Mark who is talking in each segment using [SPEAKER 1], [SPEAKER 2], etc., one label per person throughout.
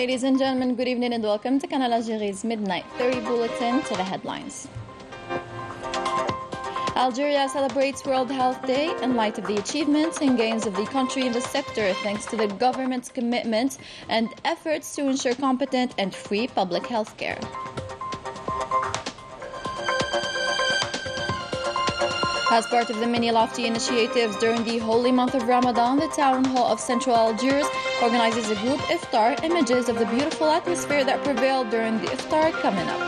[SPEAKER 1] Ladies and gentlemen, good evening and welcome to Canal Algérie's Midnight 30 Bulletin. To the headlines. Algeria celebrates World Health Day in light of the achievements and gains of the country in the sector, thanks to the government's commitment and efforts to ensure competent and free public health care. As part of the many lofty initiatives during the holy month of Ramadan, the Town Hall of Central Algiers organizes a group iftar, images of the beautiful atmosphere that prevailed during the iftar coming up.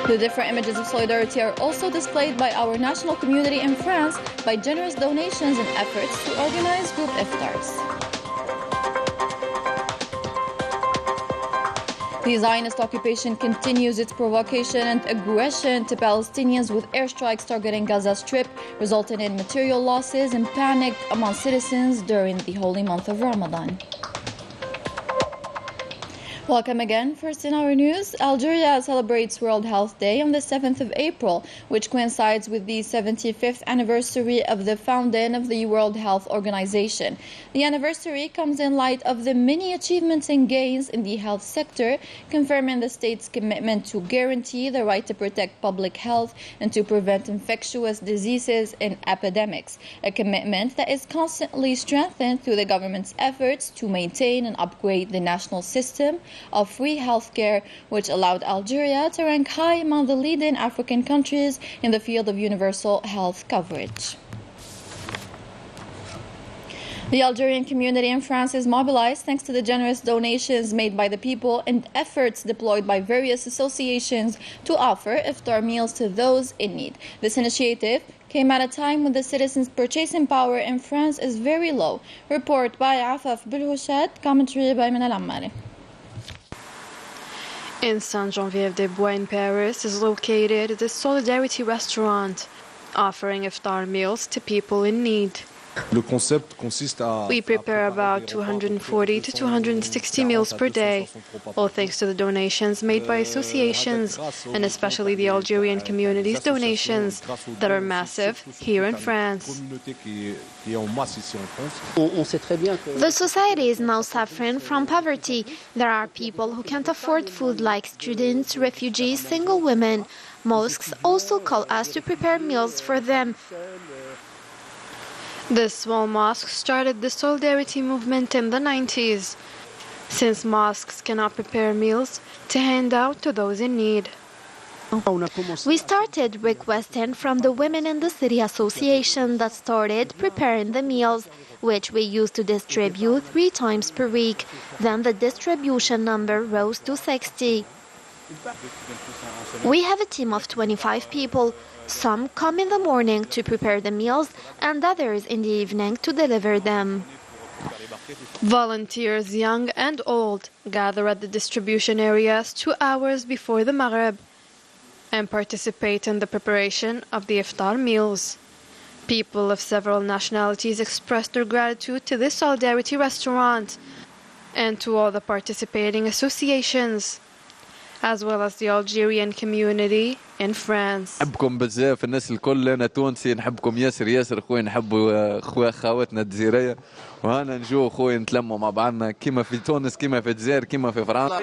[SPEAKER 1] The different images of solidarity are also displayed by our national community in France by generous donations and efforts to organize group iftars. The Zionist occupation continues its provocation and aggression to Palestinians with airstrikes targeting Gaza Strip, resulting in material losses and panic among citizens during the holy month of Ramadan. Welcome again. First in our news, Algeria celebrates World Health Day on the 7th of April, which coincides with the 75th anniversary of the founding of the World Health Organization. The anniversary comes in light of the many achievements and gains in the health sector, confirming the state's commitment to guarantee the right to protect public health and to prevent infectious diseases and epidemics, a commitment that is constantly strengthened through the government's efforts to maintain and upgrade the national system of free healthcare, which allowed Algeria to rank high among the leading African countries in the field of universal health coverage. The Algerian community in France is mobilized thanks to the generous donations made by the people and efforts deployed by various associations to offer iftar meals to those in need. This initiative came at a time when the citizens' purchasing power in France is very low. Report by Afaf Belhouchat, commentary by Minal Ammari.
[SPEAKER 2] In Saint-Geneviève-des-Bois in Paris is located the Solidarity Restaurant, offering iftar meals to people in need. We prepare about 240 to 260 meals per day, all thanks to the donations made by associations, and especially the Algerian community's donations that are massive here in France.
[SPEAKER 3] The society is now suffering from poverty. There are people who can't afford food, like students, refugees, single women. Mosques also call us to prepare meals for them.
[SPEAKER 2] This small mosque started the solidarity movement in the 90s, since mosques cannot prepare meals to hand out to those in need.
[SPEAKER 3] We started requesting from the women in the city association that started preparing the meals, which we used to distribute 3 times per week. Then the distribution number rose to 60. We have a team of 25 people. Some come in the morning to prepare the meals and others in the evening to deliver them.
[SPEAKER 2] Volunteers, young and old, gather at the distribution areas 2 hours before the Maghrib and participate in the preparation of the iftar meals. People of several nationalities express their gratitude to this Solidarity Restaurant and to all the participating associations, as well as the Algerian community in France.
[SPEAKER 4] نحبكم بزاف الناس الكل. أنا تونسي نحبكم ياسر ياسر خويا، نحبوا خواتنا الجزائرية، وهنا نجوا خويا نتلموا مع بعضنا كيما في تونس كيما في الجزائر كيما في فرنسا.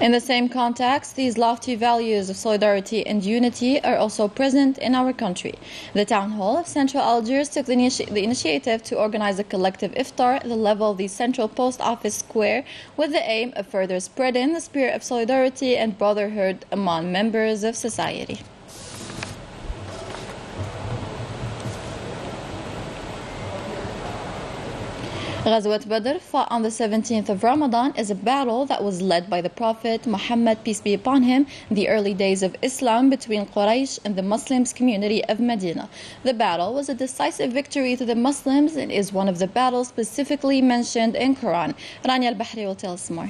[SPEAKER 1] In the same context, these lofty values of solidarity and unity are also present in our country. The Town Hall of Central Algiers took the initiative to organize a collective iftar at the level of the Central Post Office Square with the aim of further spreading the spirit of solidarity and brotherhood among members of society. Ghazwat Badr, fought on the 17th of Ramadan, is a battle that was led by the Prophet Muhammad, peace be upon him, in the early days of Islam between Quraysh and the Muslims community of Medina. The battle was a decisive victory to the Muslims and is one of the battles specifically mentioned in Quran. Rania al-Bahri will tell us more.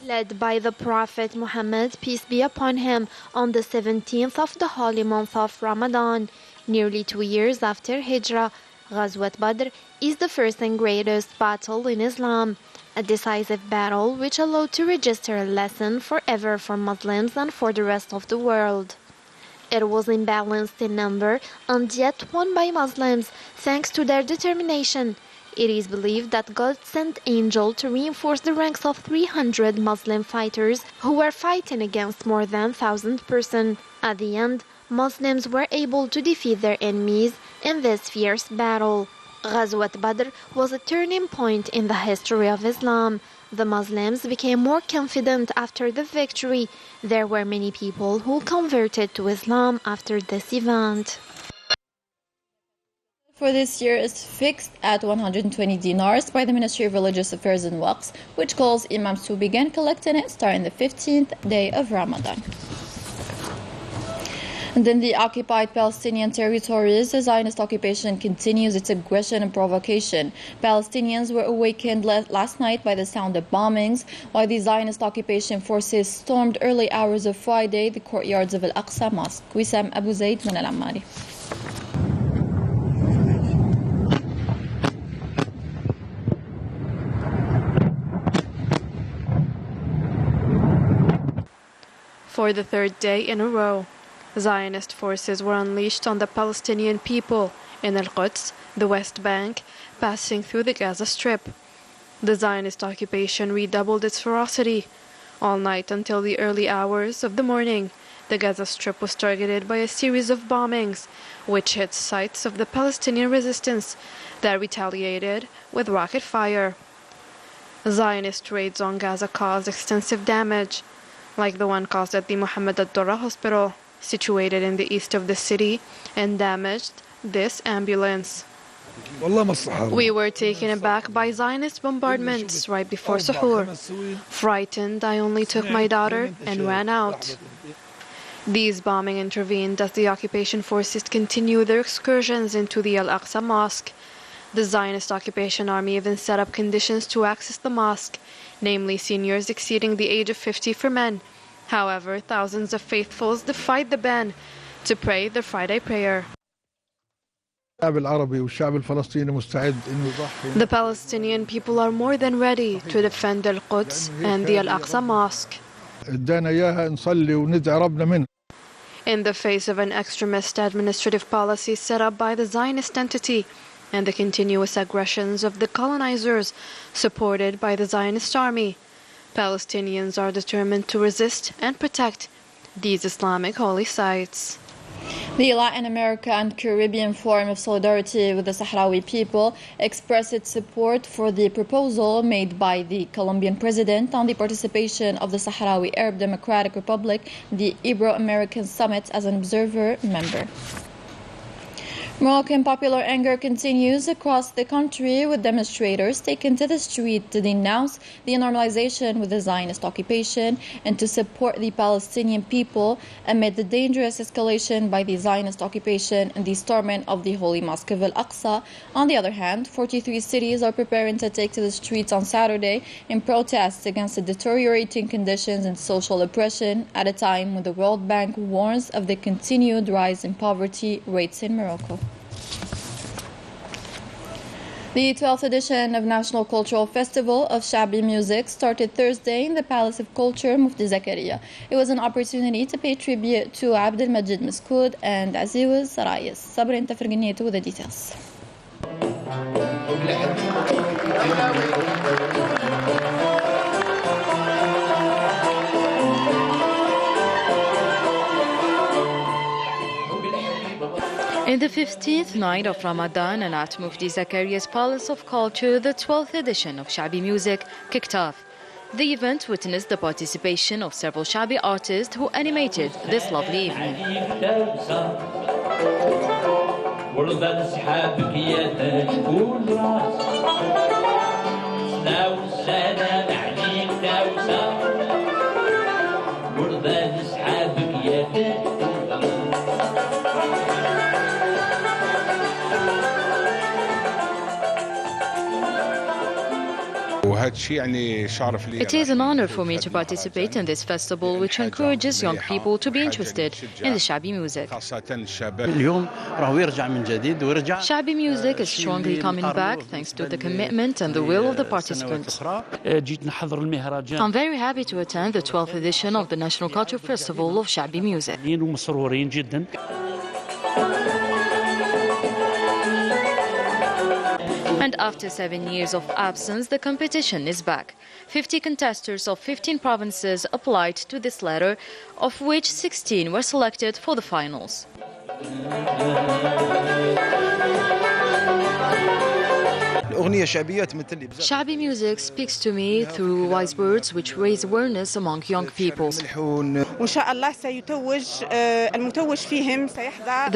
[SPEAKER 3] Led by the Prophet Muhammad, peace be upon him, on the 17th of the holy month of Ramadan, nearly 2 years after Hijrah, Ghazwat Badr is the first and greatest battle in Islam, a decisive battle which allowed to register a lesson forever for Muslims and for the rest of the world. It was imbalanced in number and yet won by Muslims thanks to their determination. It is believed that God sent angel to reinforce the ranks of 300 Muslim fighters who were fighting against more than 1,000 persons. At the end, Muslims were able to defeat their enemies in this fierce battle. Ghazwat Badr was a turning point in the history of Islam. The Muslims became more confident after the victory. There were many people who converted to Islam after this event.
[SPEAKER 1] For this year is fixed at 120 dinars by the Ministry of Religious Affairs and Waqf, which calls imams to begin collecting it starting the 15th day of Ramadan. And in the occupied Palestinian territories, the Zionist occupation continues its aggression and provocation. Palestinians were awakened last night by the sound of bombings, while the Zionist occupation forces stormed early hours of Friday the courtyards of Al-Aqsa Mosque. Wissam Abu Zaid من العماري.
[SPEAKER 2] For the third day in a row, Zionist forces were unleashed on the Palestinian people in Al-Quds, the West Bank, passing through the Gaza Strip. The Zionist occupation redoubled its ferocity. All night until the early hours of the morning, the Gaza Strip was targeted by a series of bombings, which hit sites of the Palestinian resistance that retaliated with rocket fire. Zionist raids on Gaza caused extensive damage, like the one caused at the Mohammed al-Dura hospital, situated in the east of the city, and damaged this ambulance. We were taken aback by Zionist bombardments right before Suhoor. Frightened, I only took my daughter and ran out. These bombing intervened as the occupation forces continued their excursions into the Al-Aqsa Mosque. The Zionist occupation army even set up conditions to access the mosque, namely seniors exceeding the age of 50 for men. However, thousands of faithfuls defied the ban to pray the Friday prayer. The Palestinian people are more than ready to defend Al-Quds and the Al-Aqsa Mosque. In the face of an extremist administrative policy set up by the Zionist entity and the continuous aggressions of the colonizers supported by the Zionist army, Palestinians are determined to resist and protect these Islamic holy sites.
[SPEAKER 1] The Latin America and Caribbean Forum of Solidarity with the Sahrawi people expressed its support for the proposal made by the Colombian president on the participation of the Sahrawi Arab Democratic Republic, the Ibero-American Summit, as an observer member. Moroccan popular anger continues across the country, with demonstrators taken to the street to denounce the normalization with the Zionist occupation and to support the Palestinian people amid the dangerous escalation by the Zionist occupation and the storming of the Holy Mosque of Al-Aqsa. On the other hand, 43 cities are preparing to take to the streets on Saturday in protest against the deteriorating conditions and social oppression at a time when the World Bank warns of the continued rise in poverty rates in Morocco. The 12th edition of National Cultural Festival of Shabi Music started Thursday in the Palace of Culture, Mufti Zakaria. It was an opportunity to pay tribute to Abdel Majid Maskoud and Aziz Sarayas. Sabrin Tafrganiyetu with the details.
[SPEAKER 5] In the 15th night of Ramadan and at Mufti Zakaria's Palace of Culture, the 12th edition of Shabi Music kicked off. The event witnessed the participation of several Shabi artists who animated this lovely evening. It is an honor for me to participate in this festival, which encourages young people to be interested in the Shabi music. Shabi music is strongly coming back thanks to the commitment and the will of the participants. I'm very happy to attend the 12th edition of the National Culture Festival of Shabi music. And after 7 years of absence, the competition is back. 50 contestants of 15 provinces applied to this ladder, of which 16 were selected for the finals. Shabi music speaks to me through wise words which raise awareness among young people. The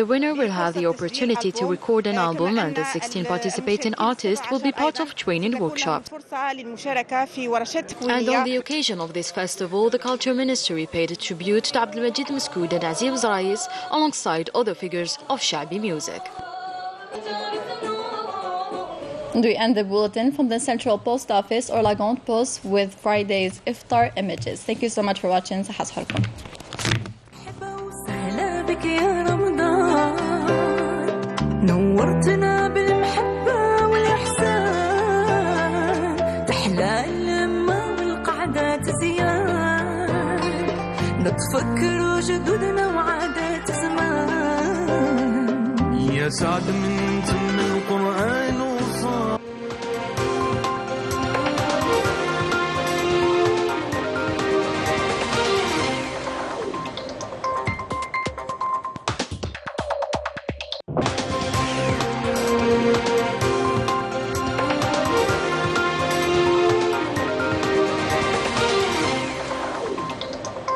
[SPEAKER 5] winner will have the opportunity to record an album, and the 16 participating artists will be part of training workshops. And on the occasion of this festival, the Culture Ministry paid a tribute to Abdelmajid Maskoud and Aziz Rais alongside other figures of Shabi music.
[SPEAKER 1] And we end the bulletin from the Central Post Office or Lagonde Post with Friday's Iftar images. Thank you so much for watching. صحة صحتكم.
[SPEAKER 6] نورتنا بالمحبة والإحسان تحلى اللمة والقعدات زيان نتفكر جدودنا وعادات زمان يا سعد من